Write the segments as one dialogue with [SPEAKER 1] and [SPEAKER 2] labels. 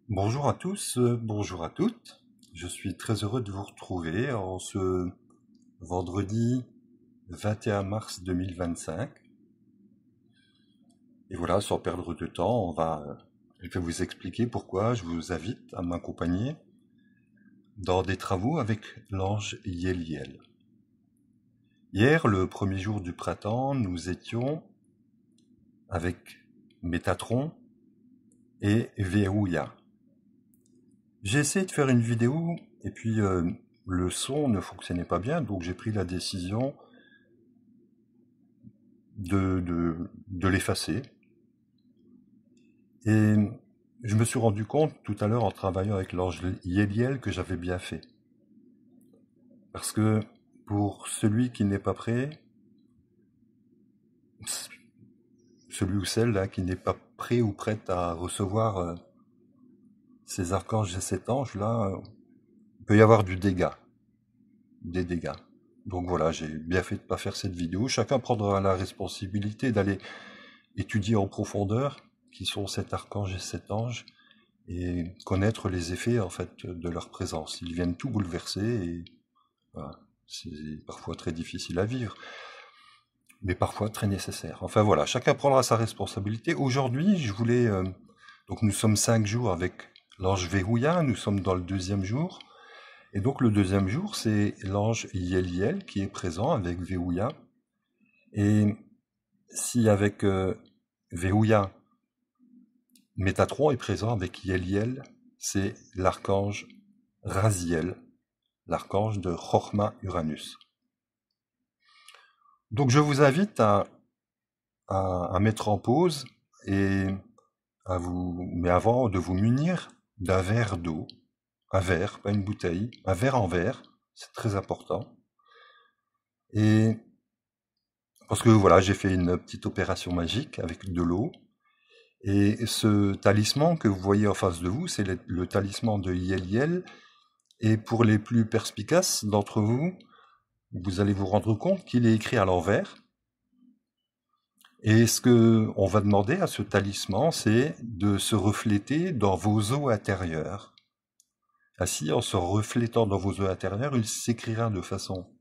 [SPEAKER 1] Bonjour à tous, bonjour à toutes. Je suis très heureux de vous retrouver en ce vendredi 21 mars 2025. Et voilà, sans perdre de temps, je vais vous expliquer pourquoi je vous invite à m'accompagner dans des travaux avec l'ange Yéliel. Hier, le premier jour du printemps, nous étions avec Métatron et Verrouilla. J'ai essayé de faire une vidéo et puis le son ne fonctionnait pas bien, donc j'ai pris la décision de l'effacer. Et je me suis rendu compte tout à l'heure en travaillant avec l'ange Yéliel que j'avais bien fait. Parce que pour celui qui n'est pas prêt, celui ou celle là qui n'est pas prêt ou prête à recevoir ces archanges et cet ange là, il peut y avoir des dégâts. Donc voilà, j'ai bien fait de ne pas faire cette vidéo. Chacun prendra la responsabilité d'aller étudier en profondeur qui sont cet archange et cet ange et connaître les effets en fait de leur présence. Ils viennent tout bouleverser et voilà, c'est parfois très difficile à vivre, mais parfois très nécessaire. Enfin voilà, chacun prendra sa responsabilité. Aujourd'hui, je voulais donc nous sommes 5 jours avec l'ange Verrouilla, nous sommes dans le deuxième jour. Et donc le deuxième jour, c'est l'ange Yéliel qui est présent avec Verrouilla. Et si avec Verrouilla, Métatron est présent avec Yéliel, c'est l'archange Raziel, l'archange de Chorma Uranus. Donc je vous invite à mettre en pause et mais avant de vous munir d'un verre d'eau, un verre, pas une bouteille, un verre en verre, c'est très important. Et parce que voilà, j'ai fait une petite opération magique avec de l'eau. Et ce talisman que vous voyez en face de vous, c'est le talisman de Yéliel. Et pour les plus perspicaces d'entre vous, vous allez vous rendre compte qu'il est écrit à l'envers. Et ce que on va demander à ce talisman, c'est de se refléter dans vos eaux intérieures. Ainsi, en se reflétant dans vos eaux intérieures, il s'écrira de façon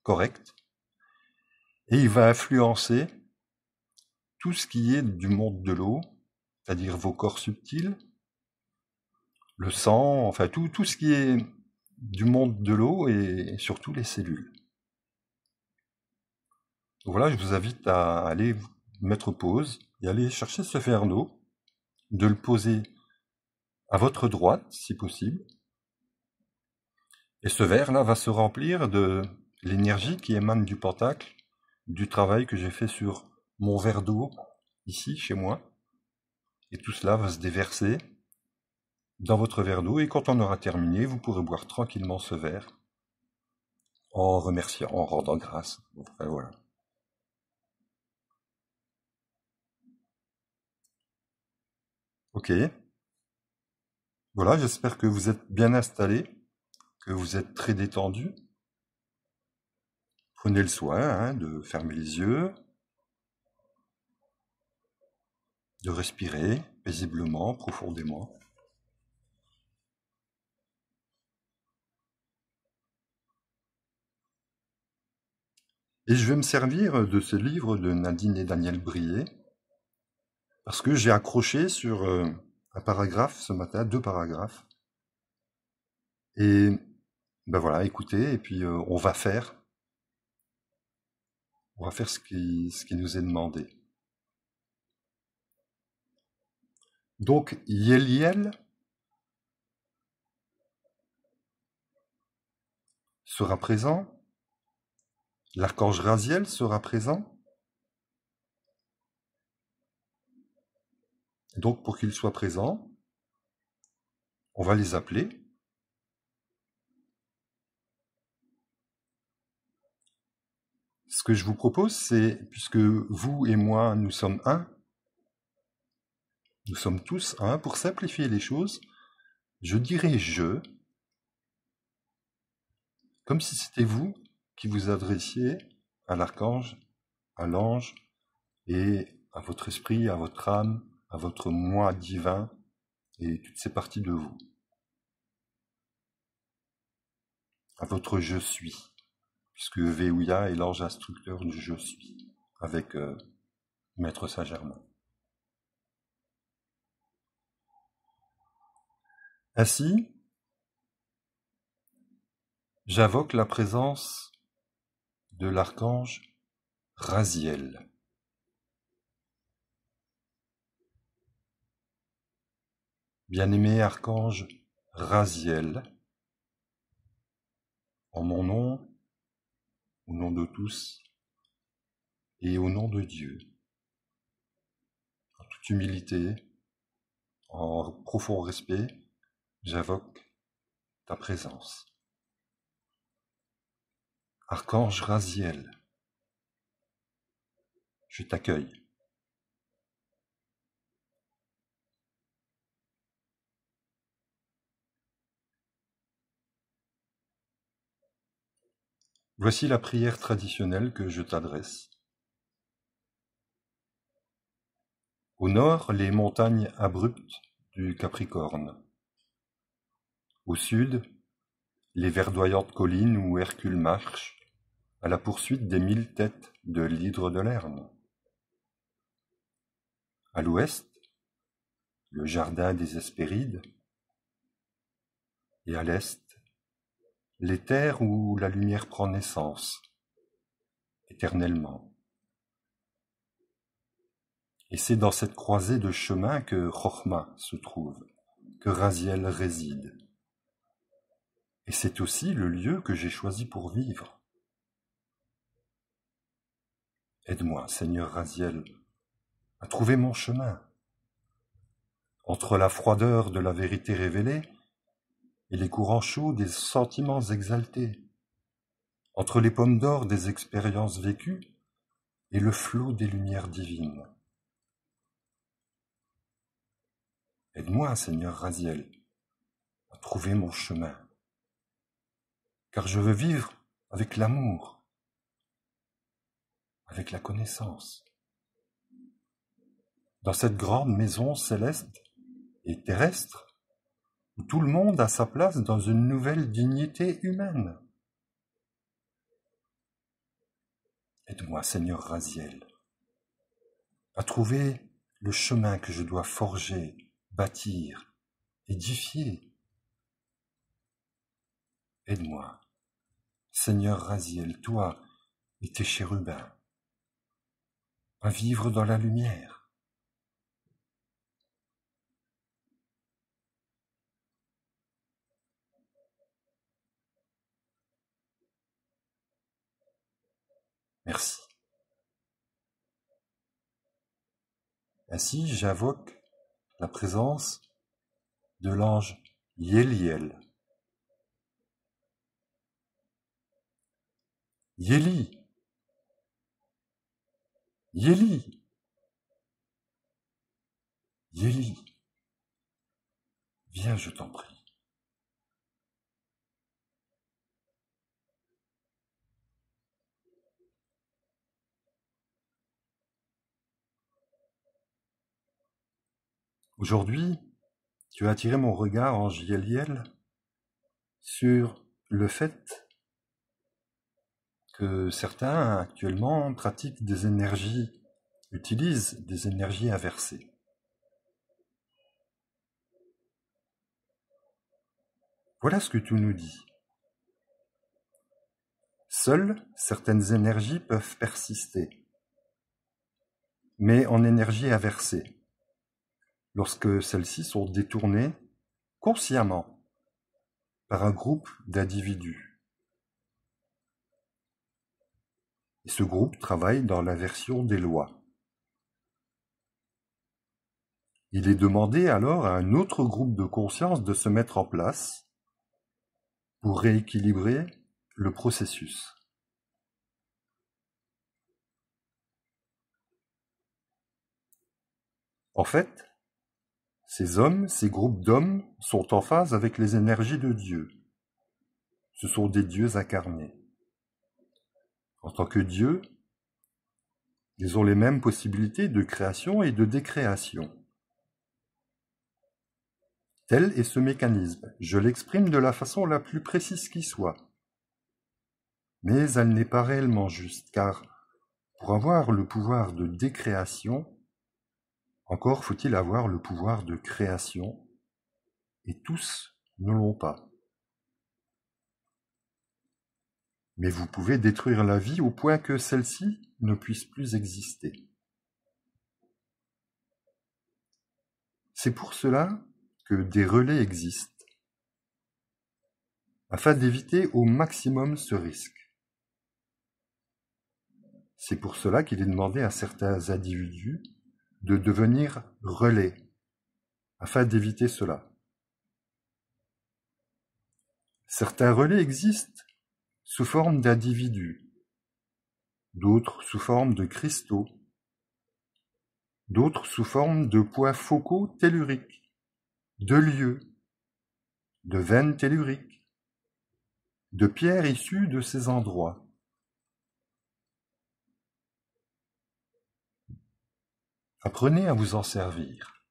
[SPEAKER 1] correcte et il va influencer tout ce qui est du monde de l'eau, c'est-à-dire vos corps subtils, le sang, enfin tout ce qui est du monde de l'eau et surtout les cellules. Donc voilà, je vous invite à aller mettre pause et aller chercher ce verre d'eau, de le poser à votre droite, si possible. Et ce verre-là va se remplir de l'énergie qui émane du pentacle, du travail que j'ai fait sur mon verre d'eau, ici, chez moi. Et tout cela va se déverser dans votre verre d'eau. Et quand on aura terminé, vous pourrez boire tranquillement ce verre en remerciant, en rendant grâce. Enfin, voilà. Ok. Voilà, j'espère que vous êtes bien installés, que vous êtes très détendus. Prenez le soin de fermer les yeux, de respirer paisiblement, profondément. Et je vais me servir de ce livre de Nadine et Daniel Brier, parce que j'ai accroché sur un paragraphe ce matin, 2 paragraphes. Et ben voilà, écoutez, et puis on va faire ce qui nous est demandé. Donc, Yéliel sera présent, l'archange Raziel sera présent. Donc, pour qu'il soit présent, on va les appeler. Ce que je vous propose, c'est, puisque vous et moi, nous sommes un, nous sommes tous un, pour simplifier les choses, je dirais je, comme si c'était vous qui vous adressiez à l'archange, à l'ange, et à votre esprit, à votre âme, à votre moi divin, et toutes ces parties de vous, à votre je suis, puisque Veouya est l'ange instructeur du je suis, avec Maître Saint-Germain. Ainsi, j'invoque la présence de l'archange Raziel. Bien-aimé archange Raziel, en mon nom, au nom de tous, et au nom de Dieu, en toute humilité, en profond respect, j'invoque ta présence. Archange Raziel, je t'accueille. Voici la prière traditionnelle que je t'adresse. Au nord, les montagnes abruptes du Capricorne. Au sud, les verdoyantes collines où Hercule marche à la poursuite des 1000 têtes de l'hydre de Lerne. À l'ouest, le jardin des Hespérides. Et à l'est, les terres où la lumière prend naissance, éternellement. Et c'est dans cette croisée de chemins que Chokhma se trouve, que Raziel réside. Et c'est aussi le lieu que j'ai choisi pour vivre. Aide-moi, Seigneur Raziel, à trouver mon chemin, entre la froideur de la vérité révélée et les courants chauds des sentiments exaltés, entre les pommes d'or des expériences vécues et le flot des lumières divines. Aide-moi, Seigneur Raziel, à trouver mon chemin, car je veux vivre avec l'amour, avec la connaissance. Dans cette grande maison céleste et terrestre, où tout le monde a sa place dans une nouvelle dignité humaine. Aide-moi, Seigneur Raziel, à trouver le chemin que je dois forger, bâtir, édifier. Aide-moi, Seigneur Raziel, toi et tes chérubins, à vivre dans la lumière. Merci. Ainsi, j'invoque la présence de l'ange Yéliel. Yéli, Yéli, Yéli, viens, je t'en prie. Aujourd'hui, tu as attiré mon regard, ange Yéliel, sur le fait que certains actuellement pratiquent des énergies, utilisent des énergies inversées. Voilà ce que tu nous dis. Seules certaines énergies peuvent persister, mais en énergie inversée, lorsque celles-ci sont détournées consciemment par un groupe d'individus. Et ce groupe travaille dans l'inversion des lois. Il est demandé alors à un autre groupe de conscience de se mettre en place pour rééquilibrer le processus. En fait, ces hommes, ces groupes d'hommes sont en phase avec les énergies de Dieu. Ce sont des dieux incarnés. En tant que dieux, ils ont les mêmes possibilités de création et de décréation. Tel est ce mécanisme. Je l'exprime de la façon la plus précise qui soit. Mais elle n'est pas réellement juste, car pour avoir le pouvoir de décréation, encore faut-il avoir le pouvoir de création, et tous ne l'ont pas. Mais vous pouvez détruire la vie au point que celle-ci ne puisse plus exister. C'est pour cela que des relais existent, afin d'éviter au maximum ce risque. C'est pour cela qu'il est demandé à certains individus de devenir relais, afin d'éviter cela. Certains relais existent sous forme d'individus, d'autres sous forme de cristaux, d'autres sous forme de points focaux telluriques, de lieux, de veines telluriques, de pierres issues de ces endroits. Apprenez à vous en servir.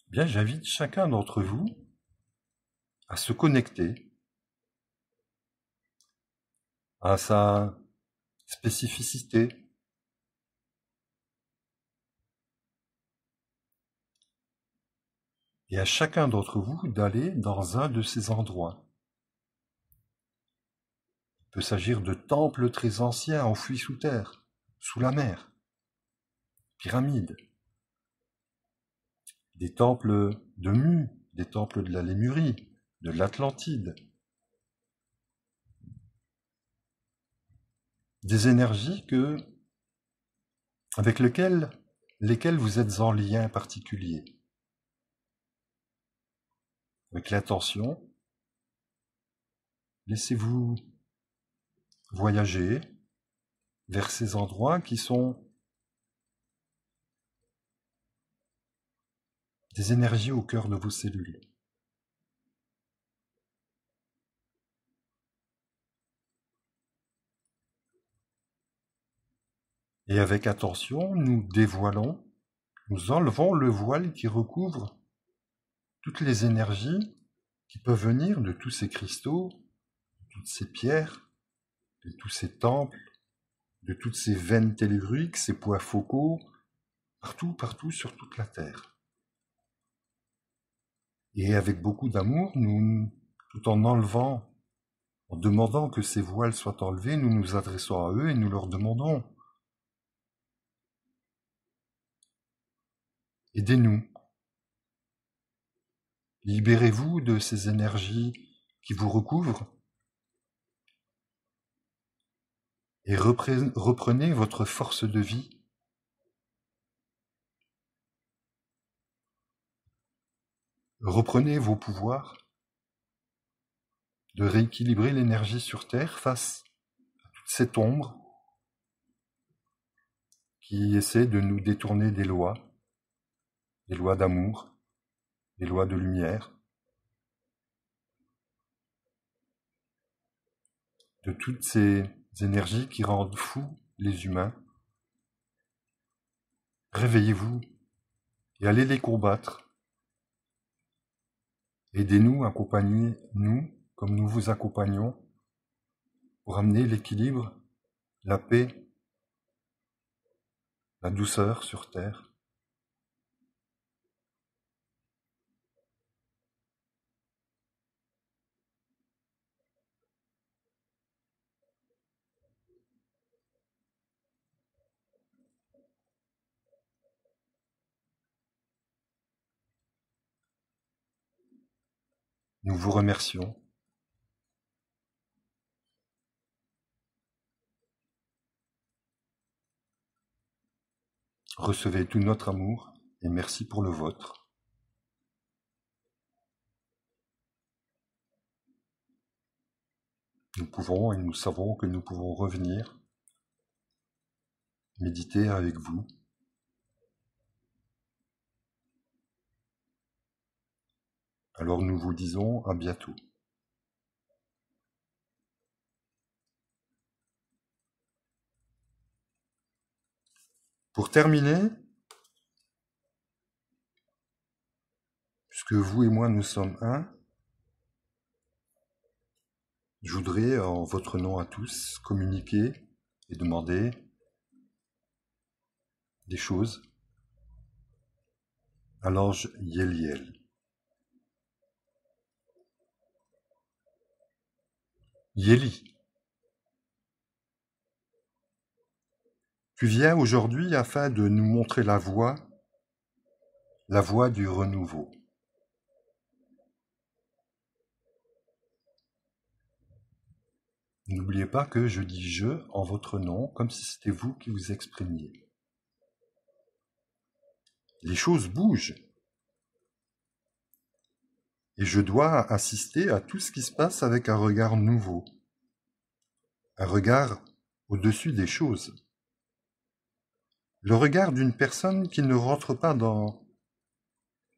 [SPEAKER 1] Bien, j'invite chacun d'entre vous à se connecter à sa spécificité, et à chacun d'entre vous d'aller dans un de ces endroits. Il peut s'agir de temples très anciens enfouis sous terre, sous la mer, pyramides, des temples de Mu, des temples de la Lémurie, de l'Atlantide, des énergies avec lesquelles vous êtes en lien particulier, avec l'intention. Laissez-vous voyager vers ces endroits qui sont des énergies au cœur de vos cellules. Et avec attention, nous dévoilons, nous enlevons le voile qui recouvre toutes les énergies qui peuvent venir de tous ces cristaux, de toutes ces pierres, de tous ces temples, de toutes ces veines telluriques, ces points focaux, partout sur toute la Terre. Et avec beaucoup d'amour, tout en enlevant, en demandant que ces voiles soient enlevés, nous nous adressons à eux et nous leur demandons: aidez-nous. Libérez-vous de ces énergies qui vous recouvrent et reprenez votre force de vie. Reprenez vos pouvoirs de rééquilibrer l'énergie sur Terre face à toute cette ombre qui essaie de nous détourner des lois d'amour, des lois de lumière, de toutes ces énergies qui rendent fous les humains. Réveillez-vous et allez les combattre. Aidez-nous, accompagnez-nous comme nous vous accompagnons pour amener l'équilibre, la paix, la douceur sur Terre. Nous vous remercions. Recevez tout notre amour et merci pour le vôtre. Nous pouvons et nous savons que nous pouvons revenir méditer avec vous. Alors nous vous disons à bientôt. Pour terminer, puisque vous et moi nous sommes un, je voudrais, en votre nom à tous, communiquer et demander des choses à l'ange Yéliel. Yéli, tu viens aujourd'hui afin de nous montrer la voie du renouveau. N'oubliez pas que je dis je en votre nom, comme si c'était vous qui vous exprimiez. Les choses bougent. Et je dois assister à tout ce qui se passe avec un regard nouveau. Un regard au-dessus des choses. Le regard d'une personne qui ne rentre pas dans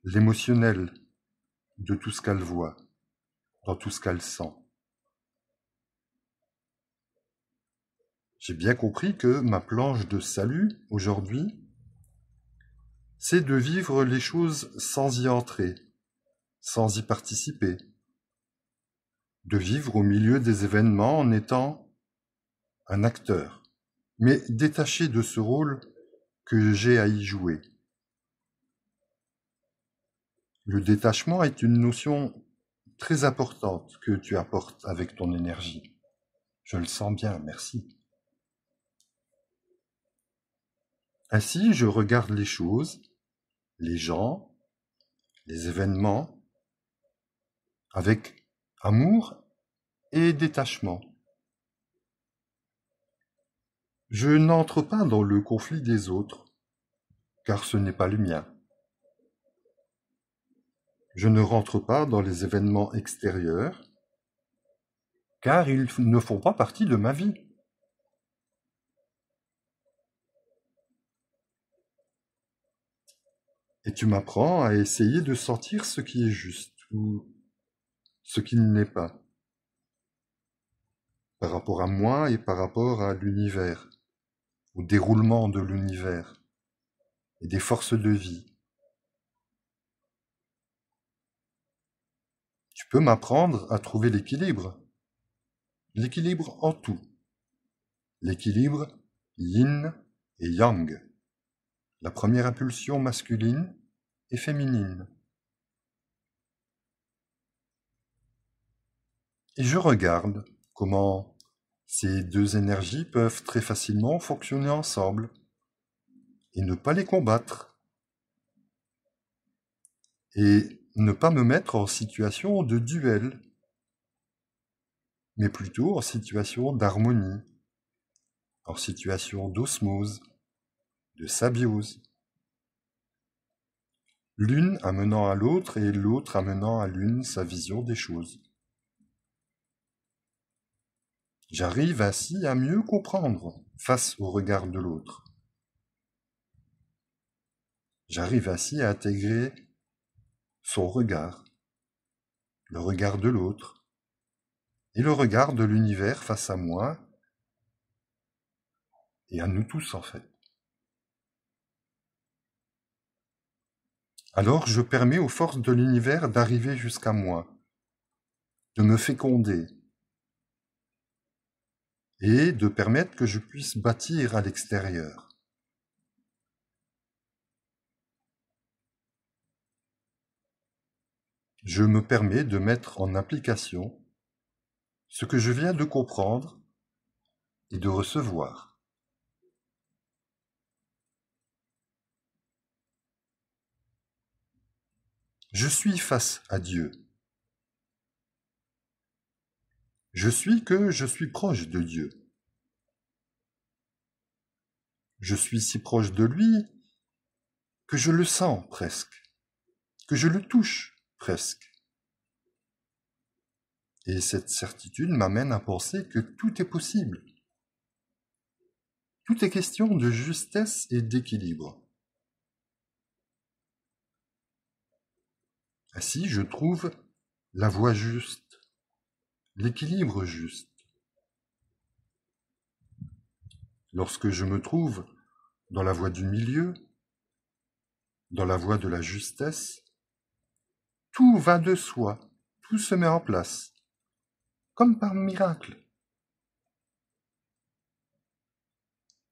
[SPEAKER 1] l'émotionnel de tout ce qu'elle voit, dans tout ce qu'elle sent. J'ai bien compris que ma planche de salut, aujourd'hui, c'est de vivre les choses sans y entrer, sans y participer, de vivre au milieu des événements en étant un acteur, mais détaché de ce rôle que j'ai à y jouer. Le détachement est une notion très importante que tu apportes avec ton énergie. Je le sens bien, merci. Ainsi, je regarde les choses, les gens, les événements, avec amour et détachement. Je n'entre pas dans le conflit des autres, car ce n'est pas le mien. Je ne rentre pas dans les événements extérieurs, car ils ne font pas partie de ma vie. Et tu m'apprends à essayer de sentir ce qui est juste ou ce qui ne l'est pas, par rapport à moi et par rapport à l'univers, au déroulement de l'univers et des forces de vie. Tu peux m'apprendre à trouver l'équilibre en tout, l'équilibre yin et yang, la première impulsion masculine et féminine. Et je regarde comment ces deux énergies peuvent très facilement fonctionner ensemble et ne pas les combattre et ne pas me mettre en situation de duel, mais plutôt en situation d'harmonie, en situation d'osmose, de symbiose. L'une amenant à l'autre et l'autre amenant à l'une sa vision des choses. J'arrive ainsi à mieux comprendre face au regard de l'autre. J'arrive ainsi à intégrer son regard, le regard de l'autre, et le regard de l'univers face à moi, et à nous tous en fait. Alors je permets aux forces de l'univers d'arriver jusqu'à moi, de me féconder, et de permettre que je puisse bâtir à l'extérieur. Je me permets de mettre en application ce que je viens de comprendre et de recevoir. Je suis face à Dieu. Je suis que je suis proche de Dieu. Je suis si proche de lui que je le sens presque, que je le touche presque. Et cette certitude m'amène à penser que tout est possible. Tout est question de justesse et d'équilibre. Ainsi, je trouve la voie juste, l'équilibre juste. Lorsque je me trouve dans la voie du milieu, dans la voie de la justesse, Tout va de soi, tout se met en place, comme par miracle.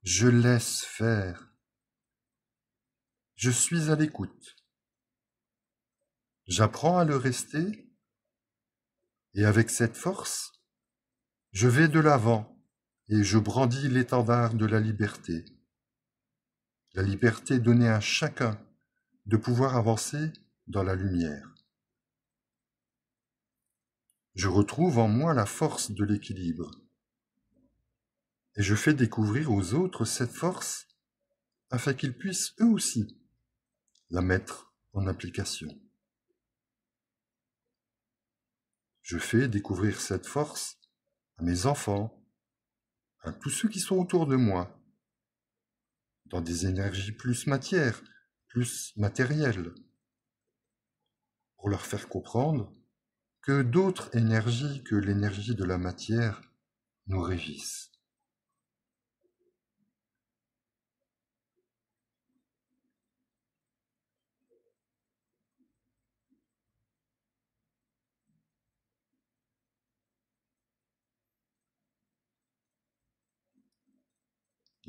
[SPEAKER 1] Je laisse faire. Je suis à l'écoute. J'apprends à le rester, et avec cette force, je vais de l'avant et je brandis l'étendard de la liberté. La liberté donnée à chacun de pouvoir avancer dans la lumière. Je retrouve en moi la force de l'équilibre. Et je fais découvrir aux autres cette force afin qu'ils puissent eux aussi la mettre en application. Je fais découvrir cette force à mes enfants, à tous ceux qui sont autour de moi, dans des énergies plus matières, plus matérielles, pour leur faire comprendre que d'autres énergies que l'énergie de la matière nous régissent.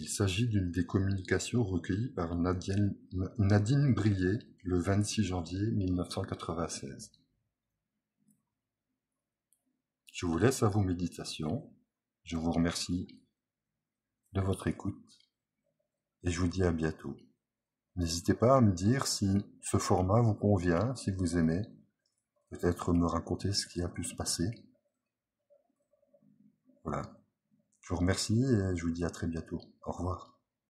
[SPEAKER 1] Il s'agit d'une des communications recueillies par Nadine Brier le 26 janvier 1996. Je vous laisse à vos méditations. Je vous remercie de votre écoute et je vous dis à bientôt. N'hésitez pas à me dire si ce format vous convient, si vous aimez. Peut-être me raconter ce qui a pu se passer. Voilà. Je vous remercie et je vous dis à très bientôt. Au revoir.